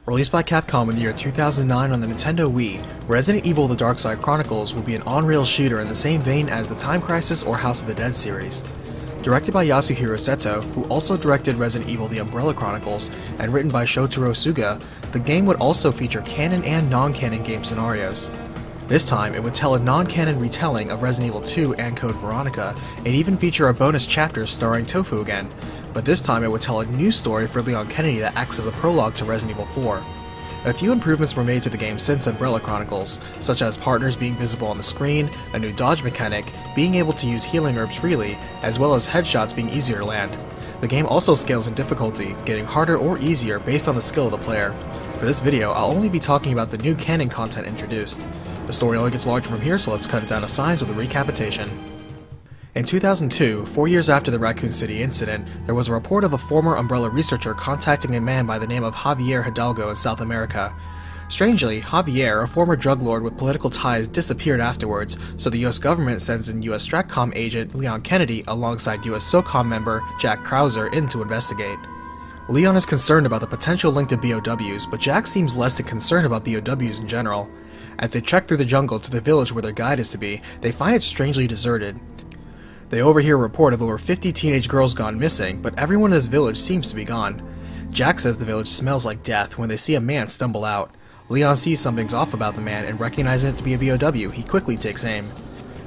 Released by Capcom in the year 2009 on the Nintendo Wii, Resident Evil the Darkside Chronicles will be an on-rail shooter in the same vein as the Time Crisis or House of the Dead series. Directed by Yasuhiro Seto, who also directed Resident Evil the Umbrella Chronicles, and written by Shotaro Suga, the game would also feature canon and non-canon game scenarios. This time, it would tell a non-canon retelling of Resident Evil 2 and Code Veronica, and even feature a bonus chapter starring Tofu again, but this time it would tell a new story for Leon Kennedy that acts as a prologue to Resident Evil 4. A few improvements were made to the game since Umbrella Chronicles, such as partners being visible on the screen, a new dodge mechanic, being able to use healing herbs freely, as well as headshots being easier to land. The game also scales in difficulty, getting harder or easier based on the skill of the player. For this video, I'll only be talking about the new canon content introduced. The story only gets larger from here, so let's cut it down to size with a recapitation. In 2002, 4 years after the Raccoon City incident, there was a report of a former Umbrella researcher contacting a man by the name of Javier Hidalgo in South America. Strangely, Javier, a former drug lord with political ties, disappeared afterwards, so the US government sends in US Stratcom agent Leon Kennedy alongside US SOCOM member Jack Krauser in to investigate. Leon is concerned about the potential link to BOWs, but Jack seems less than concerned about BOWs in general. As they trek through the jungle to the village where their guide is to be, they find it strangely deserted. They overhear a report of over 50 teenage girls gone missing, but everyone in this village seems to be gone. Jack says the village smells like death when they see a man stumble out. Leon sees something's off about the man, and recognizing it to be a BOW, he quickly takes aim.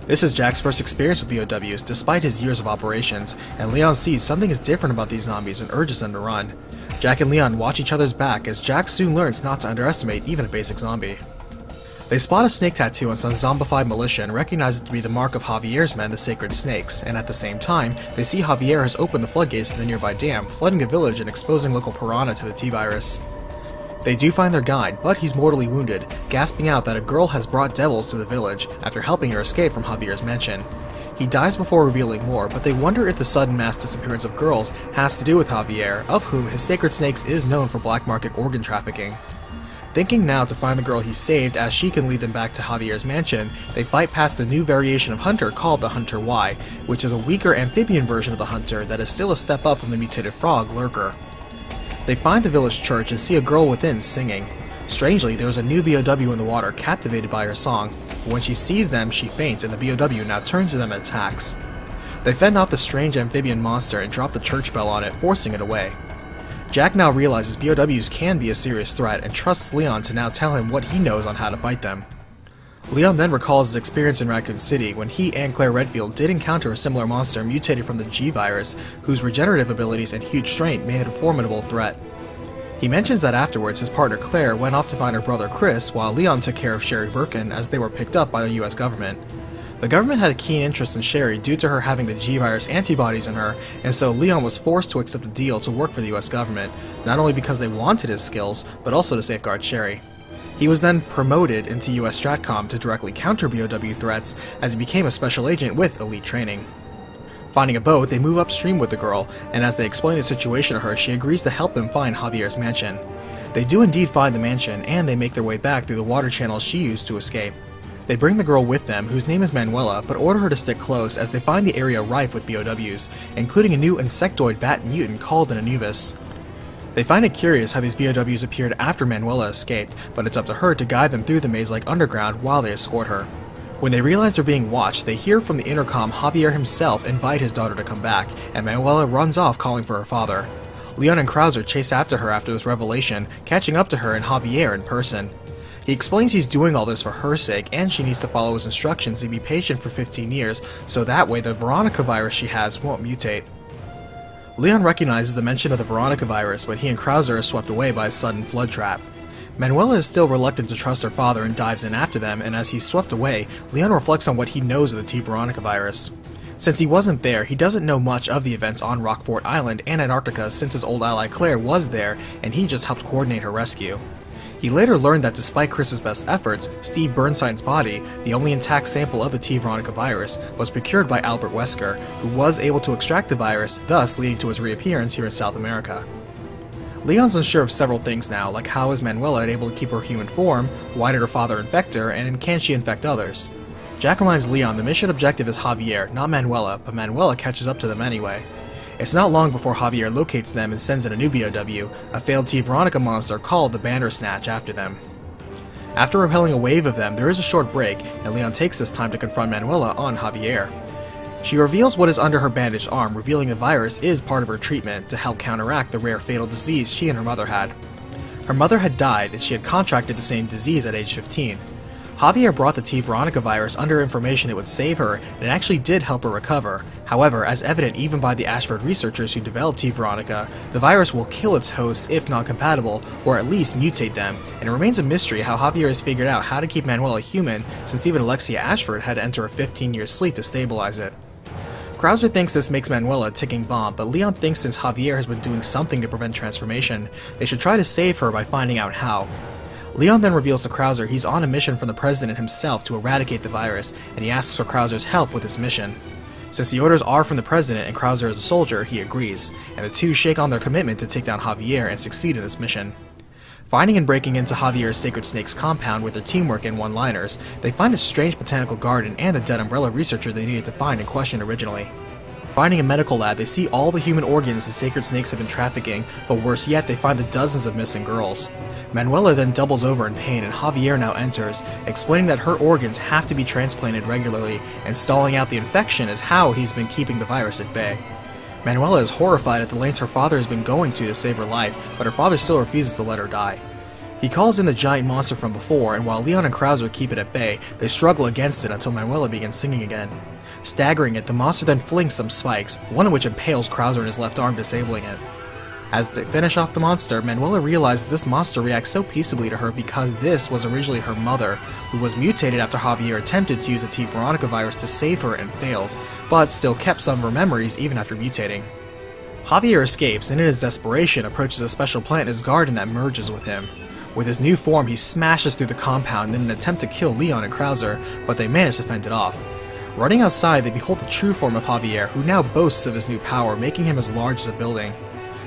This is Jack's first experience with BOWs, despite his years of operations, and Leon sees something is different about these zombies and urges them to run. Jack and Leon watch each other's back as Jack soon learns not to underestimate even a basic zombie. They spot a snake tattoo on some zombified militia and recognize it to be the mark of Javier's men, the Sacred Snakes, and at the same time, they see Javier has opened the floodgates to the nearby dam, flooding the village and exposing local piranha to the T-Virus. They do find their guide, but he's mortally wounded, gasping out that a girl has brought devils to the village after helping her escape from Javier's mansion. He dies before revealing more, but they wonder if the sudden mass disappearance of girls has to do with Javier, of whom his Sacred Snakes is known for black market organ trafficking. Thinking now to find the girl he saved as she can lead them back to Javier's mansion, they fight past a new variation of Hunter called the Hunter Y, which is a weaker amphibian version of the Hunter that is still a step up from the mutated frog, Lurker. They find the village church and see a girl within singing. Strangely, there is a new BOW in the water captivated by her song, but when she sees them, she faints and the BOW now turns to them and attacks. They fend off the strange amphibian monster and drop the church bell on it, forcing it away. Jack now realizes BOWs can be a serious threat and trusts Leon to now tell him what he knows on how to fight them. Leon then recalls his experience in Raccoon City when he and Claire Redfield did encounter a similar monster mutated from the G-Virus, whose regenerative abilities and huge strength made it a formidable threat. He mentions that afterwards his partner Claire went off to find her brother Chris while Leon took care of Sherry Birkin as they were picked up by the US government. The government had a keen interest in Sherry due to her having the G-Virus antibodies in her, and so Leon was forced to accept a deal to work for the US government, not only because they wanted his skills, but also to safeguard Sherry. He was then promoted into US Stratcom to directly counter BOW threats as he became a special agent with elite training. Finding a boat, they move upstream with the girl, and as they explain the situation to her, she agrees to help them find Javier's mansion. They do indeed find the mansion, and they make their way back through the water channels she used to escape. They bring the girl with them, whose name is Manuela, but order her to stick close as they find the area rife with BOWs, including a new insectoid bat mutant called an Anubis. They find it curious how these BOWs appeared after Manuela escaped, but it's up to her to guide them through the maze-like underground while they escort her. When they realize they're being watched, they hear from the intercom Javier himself invite his daughter to come back, and Manuela runs off calling for her father. Leon and Krauser chase after her after this revelation, catching up to her and Javier in person. He explains he's doing all this for her sake, and she needs to follow his instructions and be patient for 15 years, so that way the Veronica virus she has won't mutate. Leon recognizes the mention of the Veronica virus, but he and Krauser are swept away by a sudden flood trap. Manuela is still reluctant to trust her father and dives in after them, and as he's swept away, Leon reflects on what he knows of the T Veronica virus. Since he wasn't there, he doesn't know much of the events on Rockfort Island and Antarctica since his old ally Claire was there, and he just helped coordinate her rescue. He later learned that despite Chris's best efforts, Steve Burnside's body, the only intact sample of the T Veronica virus, was procured by Albert Wesker, who was able to extract the virus, thus leading to his reappearance here in South America. Leon's unsure of several things now, like how is Manuela able to keep her human form, why did her father infect her, and can she infect others? Jack reminds Leon the mission objective is Javier, not Manuela, but Manuela catches up to them anyway. It's not long before Javier locates them and sends in a new BOW, a failed T. Veronica monster called the Bandersnatch, after them. After repelling a wave of them, there is a short break, and Leon takes this time to confront Manuela on Javier. She reveals what is under her bandaged arm, revealing the virus is part of her treatment to help counteract the rare fatal disease she and her mother had. Her mother had died, and she had contracted the same disease at age 15. Javier brought the T. Veronica virus under information it would save her, and it actually did help her recover. However, as evident even by the Ashford researchers who developed T. Veronica, the virus will kill its hosts if not compatible, or at least mutate them, and it remains a mystery how Javier has figured out how to keep Manuela human, since even Alexia Ashford had to enter a 15-year sleep to stabilize it. Krauser thinks this makes Manuela a ticking bomb, but Leon thinks since Javier has been doing something to prevent transformation, they should try to save her by finding out how. Leon then reveals to Krauser he's on a mission from the president himself to eradicate the virus, and he asks for Krauser's help with this mission. Since the orders are from the president and Krauser is a soldier, he agrees, and the two shake on their commitment to take down Javier and succeed in this mission. Finding and breaking into Javier's Sacred Snake's compound with their teamwork and one-liners, they find a strange botanical garden and the dead Umbrella researcher they needed to find and question originally. Finding a medical lab, they see all the human organs the Sacred Snakes have been trafficking, but worse yet, they find the dozens of missing girls. Manuela then doubles over in pain, and Javier now enters, explaining that her organs have to be transplanted regularly, and stalling out the infection is how he's been keeping the virus at bay. Manuela is horrified at the lengths her father has been going to save her life, but her father still refuses to let her die. He calls in the giant monster from before, and while Leon and Krauser keep it at bay, they struggle against it until Manuela begins singing again. Staggering it, the monster then flings some spikes, one of which impales Krauser in his left arm, disabling it. As they finish off the monster, Manuela realizes this monster reacts so peaceably to her because this was originally her mother, who was mutated after Javier attempted to use the T. Veronica virus to save her and failed, but still kept some of her memories even after mutating. Javier escapes and in his desperation approaches a special plant in his garden that merges with him. With his new form, he smashes through the compound in an attempt to kill Leon and Krauser, but they manage to fend it off. Running outside, they behold the true form of Javier, who now boasts of his new power, making him as large as a building.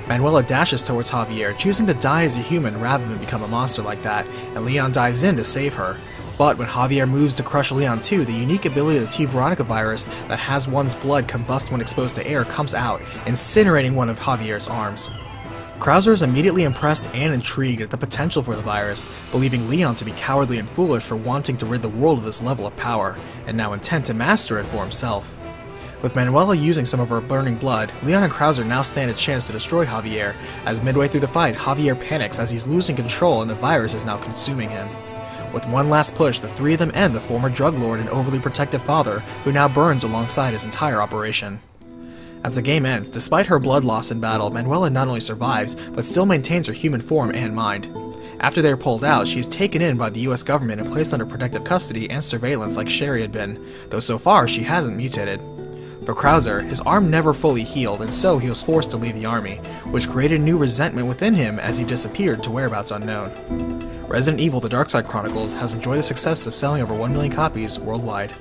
Manuela dashes towards Javier, choosing to die as a human rather than become a monster like that, and Leon dives in to save her. But when Javier moves to crush Leon too, the unique ability of the T. Veronica virus that has one's blood combust when exposed to air comes out, incinerating one of Javier's arms. Krauser is immediately impressed and intrigued at the potential for the virus, believing Leon to be cowardly and foolish for wanting to rid the world of this level of power, and now intent to master it for himself. With Manuela using some of her burning blood, Leon and Krauser now stand a chance to destroy Javier, as midway through the fight, Javier panics as he's losing control and the virus is now consuming him. With one last push, the three of them end the former drug lord and overly protective father, who now burns alongside his entire operation. As the game ends, despite her blood loss in battle, Manuela not only survives, but still maintains her human form and mind. After they are pulled out, she is taken in by the US government and placed under protective custody and surveillance like Sherry had been, though so far she hasn't mutated. For Krauser, his arm never fully healed, and so he was forced to leave the army, which created new resentment within him as he disappeared to whereabouts unknown. Resident Evil the Darkside Chronicles has enjoyed the success of selling over 1 million copies worldwide.